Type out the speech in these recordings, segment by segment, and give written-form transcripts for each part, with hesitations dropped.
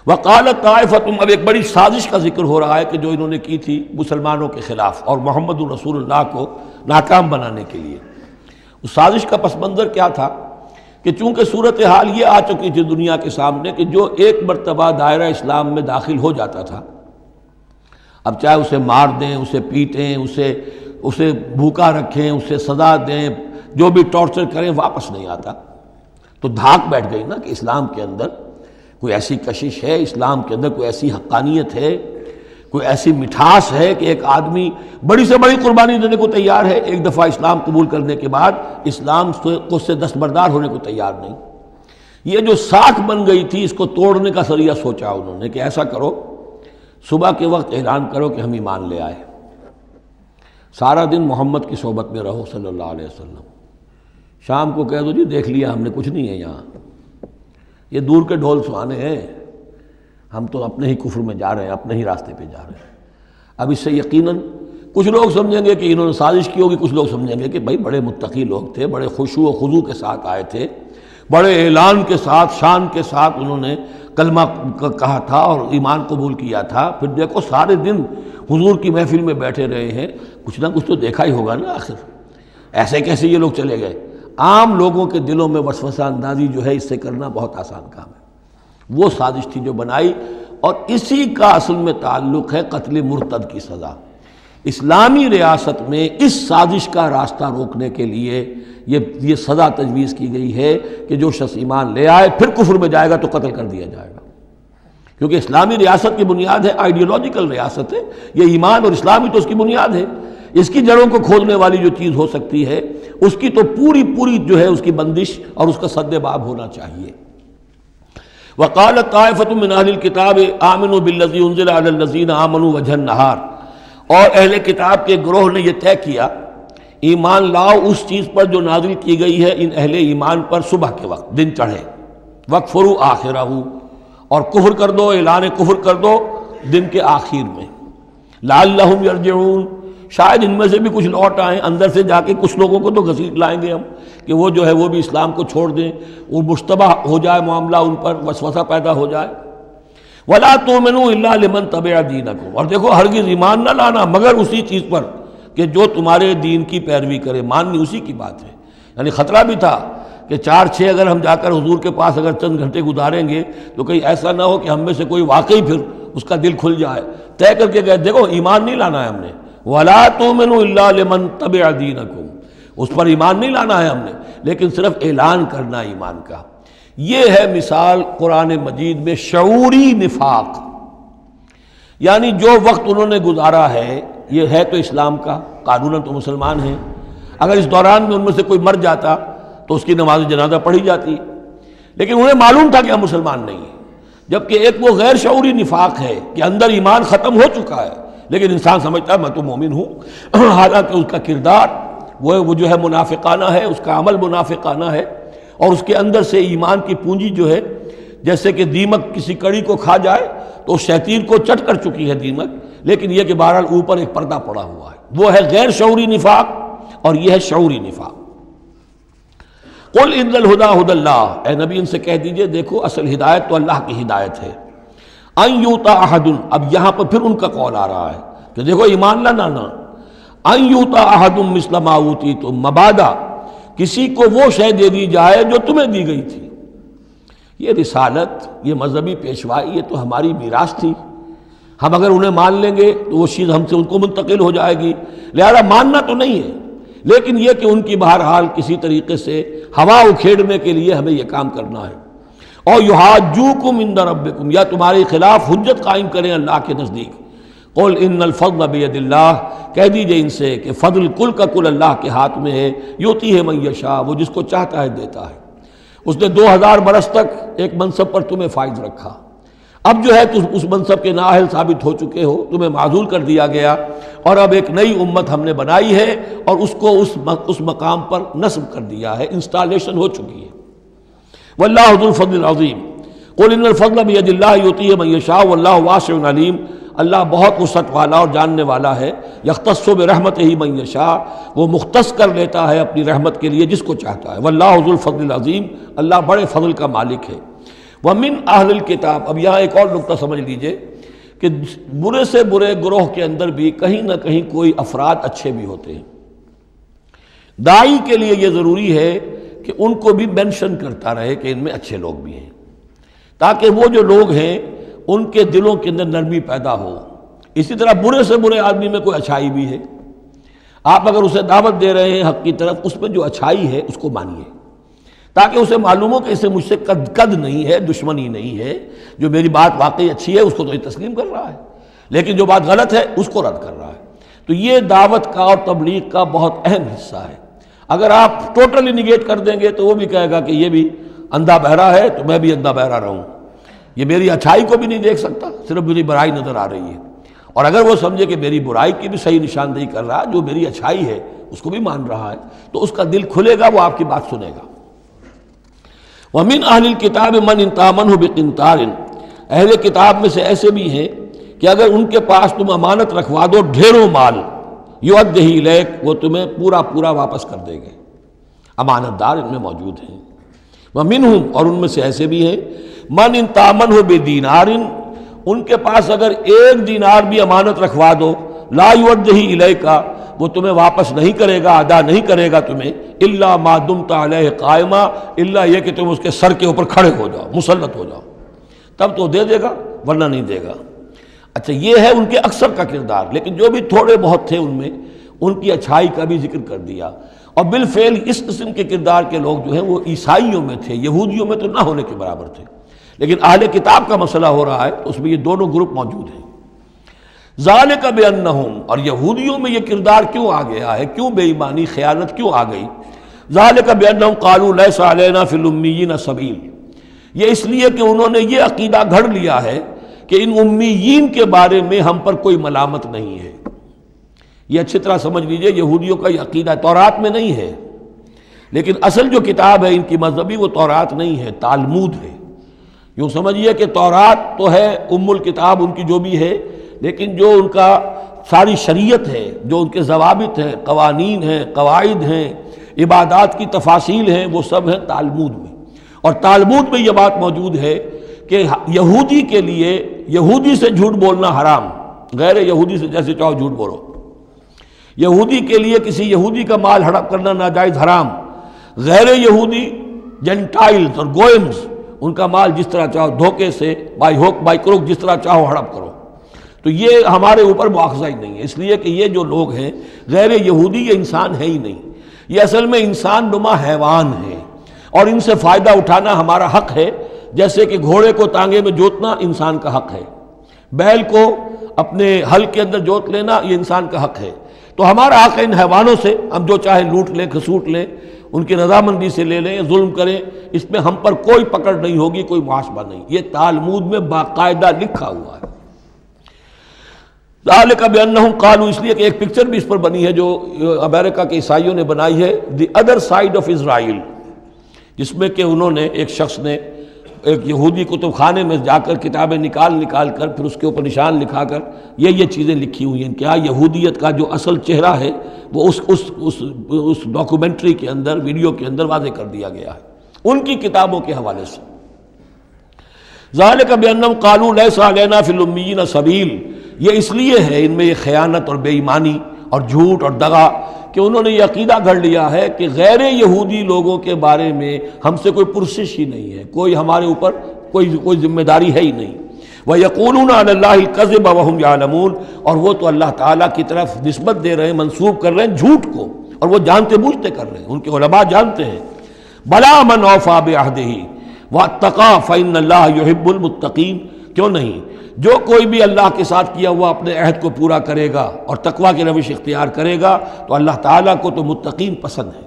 وقالت طائفتم، اب ایک بڑی سازش کا ذکر ہو رہا ہے کہ جو انہوں نے کی تھی مسلمانوں کے خلاف اور محمد رسول اللہ کو ناکام بنانے کے لیے۔ اس سازش کا پس منظر کیا تھا کہ چونکہ صورتحال یہ آ چکی تھی دنیا کے سامنے کہ جو ایک مرتبہ دائرہ اسلام میں داخل ہو جاتا تھا، اب چاہے اسے مار دیں، اسے پیٹیں، اسے بھوکا رکھیں، اسے سزا دیں، جو بھی ٹارچر کریں، واپس نہیں آتا۔ تو دھاک بیٹھ گئی نا کہ اسلام کے اندر کوئی ایسی کشش ہے، اسلام کے اندر کوئی ایسی حقانیت ہے، کوئی ایسی مٹھاس ہے کہ ایک آدمی بڑی سے بڑی قربانی دینے کو تیار ہے ایک دفعہ اسلام قبول کرنے کے بعد، اسلام کو سے دستبردار ہونے کو تیار نہیں۔ یہ جو ساکھ بن گئی تھی اس کو توڑنے کا ذریعہ سوچا انہوں نے کہ ایسا کرو، صبح کے وقت اعلان کرو کہ ہم ایمان لے آئے، سارا دن محمد کی صحبت میں رہو صلی اللہ علیہ وسلم، شام کو کہہ دو جی دیکھ لیا ہم نے، کچھ نہیں ہے یہاں، یہ دور کے ڈھول سہانے ہیں، ہم تو اپنے ہی کفر میں جا رہے ہیں، اپنے ہی راستے پہ جا رہے ہیں۔ اب اس سے یقیناً کچھ لوگ سمجھیں گے کہ انہوں نے سازش کی ہوگی، کچھ لوگ سمجھیں گے کہ بھائی بڑے متقی لوگ تھے، بڑے خشوع و خضوع کے ساتھ آئے تھے، بڑے اعلان کے ساتھ شان کے ساتھ انہوں نے کلمہ کہا تھا اور ایمان قبول کیا تھا، پھر دیکھو سارے دن حضور کی محفل میں بیٹھے رہے ہیں، کچھ نہ کچھ تو دیکھا ہی ہوگا نا آخر، ایسے کیسے یہ لوگ چلے گئے؟ عام لوگوں کے دلوں میں وسوسہ اندازی جو ہے اس سے کرنا بہت آسان کام ہے۔ وہ سازش تھی جو بنائی، اور اسی کا اصل میں تعلق ہے قتل مرتد کی سزا۔ اسلامی ریاست میں اس سازش کا راستہ روکنے کے لیے یہ سزا تجویز کی گئی ہے کہ جو شخص ایمان لے آئے پھر کفر میں جائے گا تو قتل کر دیا جائے گا، کیونکہ اسلامی ریاست کی بنیاد ہے، آئیڈیولوجیکل ریاست ہے یہ، ایمان اور اسلام ہی تو اس کی بنیاد ہے۔ اس کی جڑوں کو کھودنے والی جو چیز ہو سکتی ہے اس کی تو پوری جو ہے اس کی بندش اور اس کا سد باب ہونا چاہیے۔ وقالت طائفۃ من اہل الکتاب آمنوا بالذی انزل علی الذین آمنوا وجہ النہار، اور اہل کتاب کے گروہ نے یہ طے کیا ایمان لاؤ اس چیز پر جو نازل کی گئی ہے ان اہل ایمان پر صبح کے وقت، دن چڑھے، وکفروا آخرہ، اور کفر کر دو، اعلان کفر کر دو دن کے آخر میں، لعلہم یرجعون، شاید ان میں سے بھی کچھ لوٹ آئیں، اندر سے جا کے کچھ لوگوں کو تو گھسیٹ لائیں گے ہم کہ وہ جو ہے وہ بھی اسلام کو چھوڑ دیں، اور مشتبہ ہو جائے معاملہ، ان پر وسوسہ پیدا ہو جائے۔ وَلَا تُؤْمِنُوا إِلَّا لِمَنْ تَبِعَ دِينَكُمْ، اور دیکھو ہرگز ایمان نہ لانا مگر اسی چیز پر کہ جو تمہارے دین کی پیروی کرے، ماننی اسی کی بات ہے۔ یعنی خطرہ بھی تھا کہ 4-6 اگر ہم جا کر حضور کے پاس اگر چند گھنٹے گزاریں گے تو کہیں ایسا نہ ہو کہ ہم میں سے کوئی واقعی پھر اس کا دل کھل جائے، طے کر کے گئے دیکھو ایمان نہیں لانا ہے ہم نے، وَلَا تُؤْمِنُوا إِلَّا لِمَنْ تَبِعَ دِينَكُمْ، اس پر ایمان نہیں لانا ہے ہم نے، لیکن صرف اعلان کرنا ایمان کا۔ یہ ہے مثال قرآن مجید میں شعوری نفاق، یعنی جو وقت انہوں نے گزارا ہے یہ ہے تو اسلام کا، قانوناً تو مسلمان ہیں، اگر اس دوران میں ان میں سے کوئی مر جاتا تو اس کی نماز جنازہ پڑھی جاتی، لیکن انہیں معلوم تھا کہ ہم مسلمان نہیں ہیں۔ جبکہ ایک وہ غیر شعوری نفاق ہے کہ اندر ایمان ختم ہو چکا ہے لیکن انسان سمجھتا ہے میں تو مومن ہوں، حالانکہ اس کا کردار وہ جو ہے منافقانہ ہے، اس کا عمل منافقانہ ہے، اور اس کے اندر سے ایمان کی پونجی جو ہے جیسے کہ دیمک کسی کڑی کو کھا جائے تو اس شیطین کو چٹ کر چکی ہے دیمک، لیکن یہ کہ بہرحال اوپر ایک پردہ پڑا ہوا ہے، وہ ہے غیر شعوری نفاق اور یہ ہے شعوری نفاق۔ قل ان الہدی ھدی اللہ، اے نبی ان سے کہہ دیجئے دیکھو اصل ہدایت تو اللہ کی ہدایت ہے۔ ان یؤتی احد، اب یہاں پر پھر ان کا قول آ رہا ہے کہ دیکھو ایمان لانا نا، ان یؤتی احد مثل ما اوتیتم، مبادا کسی کو وہ شے دے دی جائے جو تمہیں دی گئی تھی۔ یہ رسالت، یہ مذہبی پیشوائی، یہ تو ہماری میراث تھی، ہم اگر انہیں مان لیں گے تو وہ چیز ہم سے ان کو منتقل ہو جائے گی، لہذا ماننا تو نہیں ہے، لیکن یہ کہ ان کی بہرحال کسی طریقے سے ہوا اکھیڑنے کے لیے ہمیں یہ کام کرنا ہے۔ اور یحاجوکم عند ربکم، یا تمہارے خلاف حجت قائم کریں اللہ کے نزدیک۔ قل ان الفضل بید اللہ، کہہ دیجئے ان سے کہ فضل کل کا کل اللہ کے ہاتھ میں ہے، یؤتی ہے من یشاء، وہ جس کو چاہتا ہے دیتا ہے۔ اس نے 2000 برس تک ایک منصب پر تمہیں فائز رکھا، اب جو ہے تم اس منصب کے نااہل ثابت ہو چکے ہو، تمہیں معزول کر دیا گیا، اور اب ایک نئی امت ہم نے بنائی ہے اور اس کو اس مقام پر نصب کر دیا ہے، انسٹالیشن ہو چکی ہے۔ واللہ ذو الفضل العظیم، قل ان الفضل بید اللہ یؤتیہ من یشاء واللہ واسع علیم، اللہ بہت وسعت والا اور جاننے والا ہے۔ یختص برحمتہ من یشاء، وہ مختص کر لیتا ہے اپنی رحمت کے لیے جس کو چاہتا ہے۔ واللہ ذو الفضل العظیم، اللہ بڑے فضل کا مالک ہے۔ وَمِنْ اہل الکتاب، اب یہاں ایک اور نقطہ سمجھ لیجئے کہ برے سے برے گروہ کے اندر بھی کہیں نہ کہیں کوئی افراد اچھے بھی ہوتے ہیں. داعی کے لیے یہ ضروری ہے کہ ان کو بھی مینشن کرتا رہے کہ ان میں اچھے لوگ بھی ہیں، تاکہ وہ جو لوگ ہیں ان کے دلوں کے اندر نرمی پیدا ہو. اسی طرح برے سے برے آدمی میں کوئی اچھائی بھی ہے. آپ اگر اسے دعوت دے رہے ہیں حق کی طرف، اس میں جو اچھائی ہے اس کو مانیے، تاکہ اسے معلوم ہو کہ اسے مجھ سے قد نہیں ہے، دشمنی نہیں ہے. جو میری بات واقعی اچھی ہے اس کو تو یہ تسلیم کر رہا ہے، لیکن جو بات غلط ہے اس کو رد کر رہا ہے. تو یہ دعوت کا اور تبلیغ کا بہت اہم حصہ ہے. اگر آپ ٹوٹلی نگیٹ کر دیں گے تو وہ بھی کہے گا کہ یہ بھی اندھا بہرا ہے تو میں بھی اندھا بہرا رہوں، یہ میری اچھائی کو بھی نہیں دیکھ سکتا، صرف میری برائی نظر آ رہی ہے. اور اگر وہ سمجھے کہ میری برائی کی بھی صحیح نشاندہی کر رہا ہے، جو میری اچھائی ہے اس کو بھی مان رہا ہے، تو اس کا دل کھلے گا، وہ آپ کی بات سنے گا. وَمِنْ أَهْلِ الْكِتَابِ مَنْ إِنْ تَأْمَنْهُ بِقِنْطَارٍ، اہل کتاب میں سے ایسے بھی ہیں کہ اگر ان کے پاس تم امانت رکھوا دو ڈھیروں مال، یؤدِّهِ إِلَيْكَ، وہ تمہیں پورا پورا واپس کر دیں گے. امانت دار ان میں موجود ہیں. وَمِنْهُمْ، اور ان میں سے ایسے بھی ہیں مَنْ إِنْ تَأْمَنْهُ بِدِینَارٍ، ان کے پاس اگر ایک دینار بھی امانت رکھوا دو، لا یؤدِّهِ إِلَيْكَ، وہ تمہیں واپس نہیں کرے گا، ادا نہیں کرے گا تمہیں، الا ما دمت علیہ قائما، الا یہ کہ تم اس کے سر کے اوپر کھڑے ہو جاؤ، مسلط ہو جاؤ، تب تو دے دے گا ورنہ نہیں دے گا. اچھا، یہ ہے ان کے اکثر کا کردار. لیکن جو بھی تھوڑے بہت تھے ان میں ان کی اچھائی کا بھی ذکر کر دیا. اور بالفعل اس قسم کے کردار کے لوگ جو ہیں وہ عیسائیوں میں تھے، یہودیوں میں تو نہ ہونے کے برابر تھے. لیکن اہل کتاب کا مسئلہ ہو رہا ہے تو اس میں یہ دونوں گروپ موجود ہیں. ذالک بانہم، اور یہودیوں میں یہ کردار کیوں آ گیا ہے، کیوں بے ایمانی خیانت کیوں آ گئی؟ ذالک بانہم قالوا لیس علینا فی الامیین سبیل، یہ اس لیے کہ انہوں نے یہ عقیدہ گھڑ لیا ہے کہ ان امیین کے بارے میں ہم پر کوئی ملامت نہیں ہے. یہ اچھی طرح سمجھ لیجئے، یہودیوں کا یہ عقیدہ تورات میں نہیں ہے، لیکن اصل جو کتاب ہے ان کی مذہبی وہ تورات نہیں ہے، تالمود ہے. یوں سمجھیے کہ تورات تو ہے ام الکتاب ان کی جو بھی ہے، لیکن جو ان کا ساری شریعت ہے، جو ان کے ضوابط ہیں، قوانین ہیں، قواعد ہیں، عبادات کی تفاصیل ہیں، وہ سب ہیں تالمود میں. اور تالمود میں یہ بات موجود ہے کہ یہودی کے لیے یہودی سے جھوٹ بولنا حرام، غیر یہودی سے جیسے چاہو جھوٹ بولو. یہودی کے لیے کسی یہودی کا مال ہڑپ کرنا ناجائز حرام، غیر یہودی جنٹائلز اور گوئمز ان کا مال جس طرح چاہو دھوکے سے، بائی ہوک بائی کروک، جس طرح چاہو ہڑپ کرو. تو یہ ہمارے اوپر مواخذہ ہی نہیں ہے، اس لیے کہ یہ جو لوگ ہیں غیر یہودی یہ انسان ہے ہی نہیں، یہ اصل میں انسان نما حیوان ہے، اور ان سے فائدہ اٹھانا ہمارا حق ہے. جیسے کہ گھوڑے کو تانگے میں جوتنا انسان کا حق ہے، بیل کو اپنے حل کے اندر جوت لینا یہ انسان کا حق ہے. تو ہمارا حق ہے ان حیوانوں سے ہم جو چاہے لوٹ لیں، کھسوٹ لیں، ان کی رضامندی سے لے لیں، ظلم کریں، اس میں ہم پر کوئی پکڑ نہیں ہوگی، کوئی محاسبہ نہیں. یہ تالمود میں باقاعدہ لکھا ہوا ہے. ذالک بانہم قالوا، اس لیے کہ ایک پکچر بھی اس پر بنی ہے جو امریکہ کے عیسائیوں نے بنائی ہے، the other side of Israel, جس میں کہ انہوں نے ایک شخص نے ایک یہودی کتب خانے میں جا کر کتابیں نکال کر پھر اس کے اوپر نشان لکھا کر یہ چیزیں لکھی ہوئی ہیں. کیا یہودیت کا جو اصل چہرہ ہے وہ اس ڈاکومنٹری کے اندر، ویڈیو کے اندر واضح کر دیا گیا ہے ان کی کتابوں کے حوالے سے. ذالک بانہم قالوا لیس علینا فی الامیین سبیل، یہ اس لیے ہے ان میں یہ خیانت اور بے ایمانی اور جھوٹ اور دغا کہ انہوں نے یہ عقیدہ گھڑ لیا ہے کہ غیر یہودی لوگوں کے بارے میں ہم سے کوئی پرسش ہی نہیں ہے، کوئی ہمارے اوپر کوئی ذمہ داری ہے ہی نہیں. وَيَقُولُونَ عَلَى اللَّهِ الْكَذِبَ وَهُمْ يَعْلَمُونَ، اور وہ تو اللہ تعالیٰ کی طرف نسبت دے رہے ہیں، منسوب کر رہے ہیں جھوٹ کو، اور وہ جانتے بوجھتے کر رہے ہیں. ان کے علماء جانتے ہیں. بَلَا مَنْ أَوْفَىٰ بِعَهْدِهِ وَاتَّقَىٰ فَإِنَّ اللَّهَ يُحِبُّ الْمُتَّقِينَ، کیوں نہیں، جو کوئی بھی اللہ کے ساتھ کیا ہوا اپنے عہد کو پورا کرے گا اور تقویٰ کی روش اختیار کرے گا تو اللہ تعالیٰ کو تو متقین پسند ہے.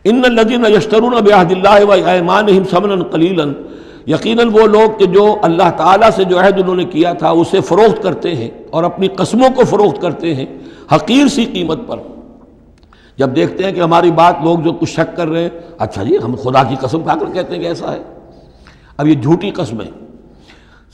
ان الذین یشترون بعہد اللہ وایمانہم ثمنا قلیلا، یقیناً وہ لوگ کہ جو اللہ تعالیٰ سے جو عہد انہوں نے کیا تھا اسے فروخت کرتے ہیں اور اپنی قسموں کو فروخت کرتے ہیں حقیر سی قیمت پر. جب دیکھتے ہیں کہ ہماری بات لوگ جو کچھ شک کر رہے ہیں، اچھا جی ہم خدا کی قسم کھا کر کہتے ہیں کہ ایسا ہے، اب یہ جھوٹی قسمیں.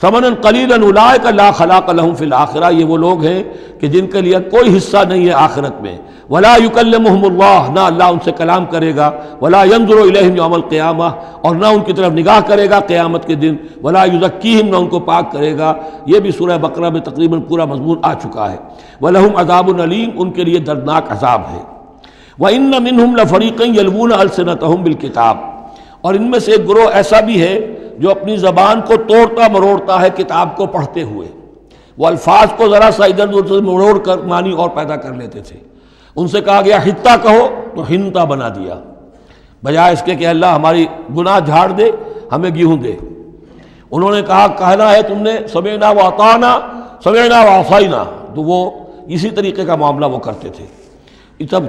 ثمنا قلیلا اولئک لا خلاق لهم فی الآخرہ، یہ وہ لوگ ہیں کہ جن کے لیے کوئی حصہ نہیں ہے آخرت میں. ولا یکلمہم اللہ، نہ اللہ ان سے کلام کرے گا. ولا ینظر الیہم یوم القیامہ، اور نہ ان کی طرف نگاہ کرے گا قیامت کے دن. ولا یزکیہم، نہ ان کو پاک کرے گا. یہ بھی سورہ بقرہ میں تقریباً پورا مضمون آ چکا ہے. ولہم عذاب علیم، ان کے لیے دردناک عذاب ہے. وَإِنَّ مِنْهُمْ لَفَرِيقًا يَلْوُونَ أَلْسِنَتَهُم بِالْكِتَابِ، اور ان میں سے ایک گروہ ایسا بھی ہے جو اپنی زبان کو توڑتا مروڑتا ہے کتاب کو پڑھتے ہوئے. وہ الفاظ کو ذرا سا ادھر ادھر مروڑ کر معنی اور پیدا کر لیتے تھے. ان سے کہا گیا حتہ کہو تو ہنتا بنا دیا، بجائے اس کے کہ اللہ ہماری گناہ جھاڑ دے، ہمیں گیہوں دے. انہوں نے کہا کہنا ہے تم نے سمعنا واطعنا، سمعنا وعصینا، تو وہ اسی طریقے کا معاملہ وہ کرتے تھے.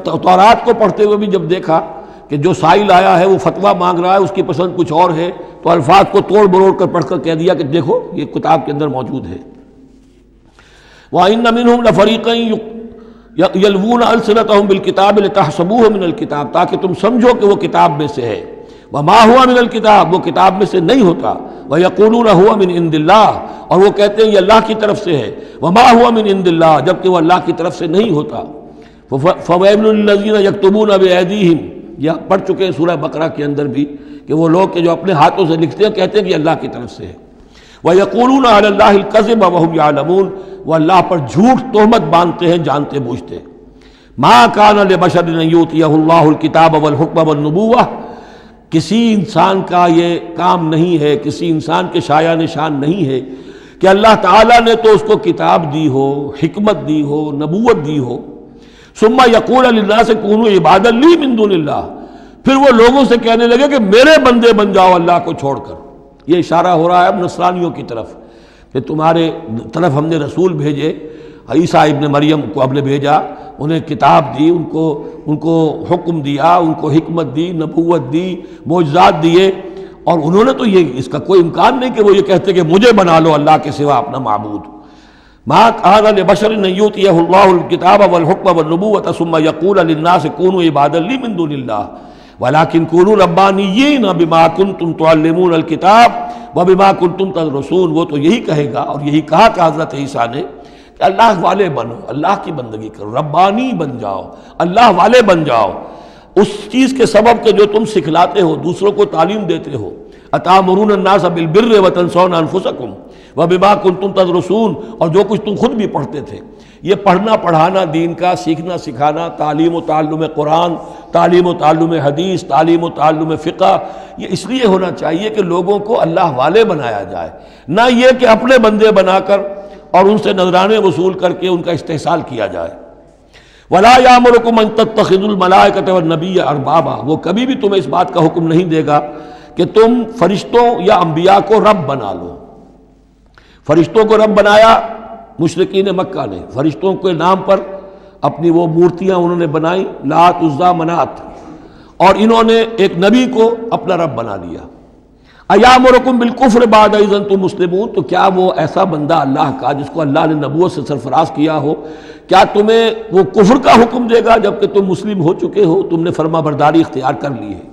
تورات کو پڑھتے ہوئے بھی جب دیکھا کہ جو سائل آیا ہے وہ فتویٰ مانگ رہا ہے، اس کی پسند کچھ اور ہے، تو الفاظ کو توڑ مروڑ کر پڑھ کر کہہ دیا کہ دیکھو یہ کتاب کے اندر موجود ہے. وَإِنَّ مِنْهُمْ لَفَرِيقًا يَلْوُونَ أَلْسِنَتَهُم بِالْكِتَابِ لِتَحْسَبُوهُ مِنَ الْكِتَابِ، تاکہ تم سمجھو کہ وہ کتاب میں سے ہے. وَمَا هُوَ مِنَ الْكِتَابِ، وہ کتاب میں سے نہیں ہوتا. وَيَقُولُونَ هُوَ مِنْ عِنْدِ اللَّهِ، اور وہ کہتے ہیں یہ اللہ کی طرف سے ہے. وَمَا هُوَ مِنْ عِنْدِ اللَّهِ، جبکہ وہ اللہ کی طرف سے نہیں ہوتا. فَوَيْلٌ لِّلَّذِينَ يَكْتُبُونَ بِأَيْدِيهِمْ، یہ پڑھ چکے ہیں سورہ بقرہ کے اندر بھی کہ وہ لوگ کہ جو اپنے ہاتھوں سے لکھتے ہیں کہتے ہیں کہ اللہ کی طرف سے ہے. وَيَقُولُونَ عَلَى اللَّهِ الْكَذِبَ وَهُمْ يَعْلَمُونَ، وہ اللہ پر جھوٹ تہمت باندھتے ہیں جانتے بوجھتے. مَا كَانَ لِبَشَرٍ أَن يُؤْتِيَهُ اللَّهُ الْكِتَابَ وَالْحُكْمَ وَالنُّبُوَّةَ، کسی انسان کا یہ کام نہیں ہے، کسی انسان کے شایع نشان نہیں ہے کہ اللہ تعالیٰ نے تو اس کو کتاب دی ہو، حکمت دی ہو، نبوت دی ہو. ثم یقول للناس کونوا عبادا لی من دون اللہ، پھر وہ لوگوں سے کہنے لگے کہ میرے بندے بن جاؤ اللہ کو چھوڑ کر. یہ اشارہ ہو رہا ہے اب نصرانیوں کی طرف کہ تمہارے طرف ہم نے رسول بھیجے، عیسیٰ ابن مریم کو ہم نے بھیجا، انہیں کتاب دی، ان کو حکم دیا، ان کو حکمت دی، نبوت دی، معجزات دیے، اور انہوں نے تو یہ اس کا کوئی امکان نہیں کہ وہ یہ کہتے کہ مجھے بنا لو اللہ کے سوا اپنا معبود. ما كان لبشر ان يؤتيه الله الكتاب والحكم والنبوة ثم يقول للناس كونوا عبادا لي من دون الله ولكن كونوا ربانيين بما كنتم تعلمون الكتاب وبما كنتم تدرسون. وہ تو یہی کہے گا، اور یہی کہا کہ حضرت عیسیٰ نے کہ اللہ والے بنو، اللہ کی بندگی کرو، ربانی بن جاؤ، اللہ والے بن جاؤ اس چیز کے سبب کہ جو تم سکھلاتے ہو، دوسروں کو تعلیم دیتے ہو. اتامرون الناس بالبر وتنسون انفسکم وبما کنتم تدرسون، اور جو کچھ تم خود بھی پڑھتے تھے. یہ پڑھنا پڑھانا دین کا، سیکھنا سکھانا، تعلیم و تعلم قرآن، تعلیم و تعلم حدیث، تعلیم و تعلم فقہ، یہ اس لیے ہونا چاہیے کہ لوگوں کو اللہ والے بنایا جائے، نہ یہ کہ اپنے بندے بنا کر اور ان سے نذرانے وصول کر کے ان کا استحصال کیا جائے. ولا یامرکم ان تتخذوا الملائکۃ والنبی اربابا، وہ کبھی بھی تمہیں اس بات کا حکم نہیں دے گا کہ تم فرشتوں یا انبیاء کو رب بنا لو. فرشتوں کو رب بنایا مشرکین مکہ نے، فرشتوں کے نام پر اپنی وہ مورتیاں انہوں نے بنائی، لات عزا منات، اور انہوں نے ایک نبی کو اپنا رب بنا لیا. ایامرکم بالکفر بعد اذ انتم مسلمون، تو کیا وہ ایسا بندہ اللہ کا جس کو اللہ نے نبوت سے سرفراز کیا ہو، کیا تمہیں وہ کفر کا حکم دے گا جبکہ تم مسلم ہو چکے ہو، تم نے فرما برداری اختیار کر لی ہے.